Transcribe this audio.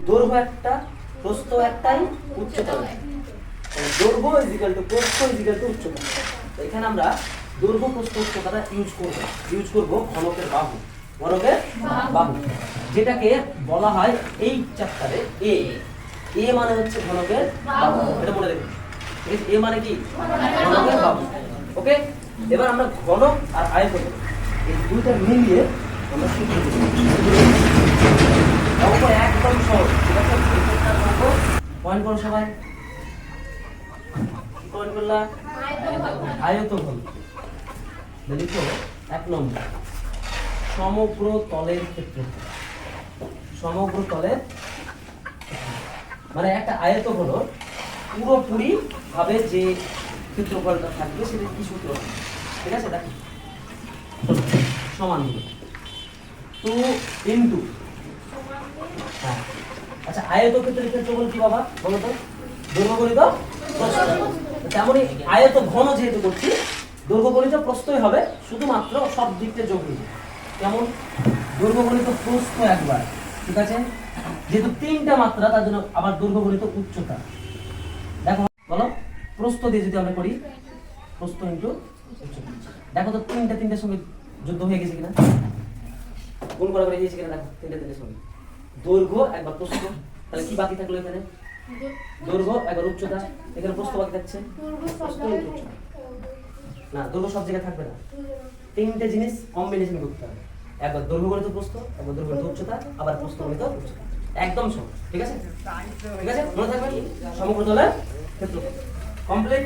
দৈর্ঘ্য একটা, প্রস্থ একটাই, উচ্চতা দৈর্ঘ্য ইজিক্যাল টু প্রস্থ ইজিক্যাল টু উচ্চতা। তো এখানে আমরা দৈর্ঘ্য প্রস্থ উচ্চতাটা ইউজ করব ঘনকের বাহু, ঘনকের বাহু, যেটাকে বলা হয় এই চ্যাপ্টারে এ। এ মানে হচ্ছে ঘনকের বাহু, এটা মনে রাখবেন। এ মানে কি? ঘনকের বাহু। ওকে, এবার আমরা ঘনক আর আয়তন এই দুইটা মিলিয়ে আমরা সূত্র দেব। অঙ্ক একদম সহজ, ঠিক আছে? পয়েন্ট করো সবাই। কি পয়েন্ট করলা? আয়তঘন। লিখো 1 নম্বর, সমগ্র তলের ক্ষেত্রফল। সমগ্র তলের মানে একটা আয়তঘন পুরোপুরি ভাবে যে ক্ষেত্রফলটা থাকবে সেটা কি সূত্র? ঠিক আছে, দেখো সমান হবে 2 ইনটু, হ্যাঁ আচ্ছা, আয়তক্ষেত্রের ক্ষেত্রফল কি বাবা বলো তো? দৈর্ঘ্য গণিত প্রস্থ। তেমনই আয়ত ঘন যেহেতু করছি, দৈর্ঘ্য গণিত প্রস্থই হবে, শুধুমাত্র সব দিকটা যোগ হয়ে যাবে। কেমন? দৈর্ঘ্য গণিত প্রস্থ একবার, ঠিক আছে? যেহেতু 3টা মাত্রা তার জন্য আবার দৈর্ঘ্য গণিত উচ্চতা। দেখো বলো, প্রস্থ দিয়ে যদি আমরা করি, প্রস্থ ইনটু উচ্চতা। দেখো তো তিনটার সঙ্গে যুদ্ধ হয়ে গেছে কিনা, গুণ করা হয়ে গেছে কিনা, দেখো তিনটার সঙ্গে। দৈর্ঘ্য একবার প্রস্থ, তাহলে কি বাকি থাকলো এখানে? দৈর্ঘ্য একবার উচ্চতা, এখানে প্রস্থ বাকি থাকছে। না, দৈর্ঘ্য সব জায়গায় থাকবে না, 3টে জিনিস কম্বিনেশন করতে হবে। একবার দৈর্ঘ্য গণিত প্রস্থ, একবার দৈর্ঘ্য গণিত উচ্চতা, আবার প্রস্থ গণিত উচ্চতা। একদম সহজ, ঠিক আছে? ঠিক আছে, মনে থাকবে সমগ্র তলের ক্ষেত্রফল কমপ্লিট।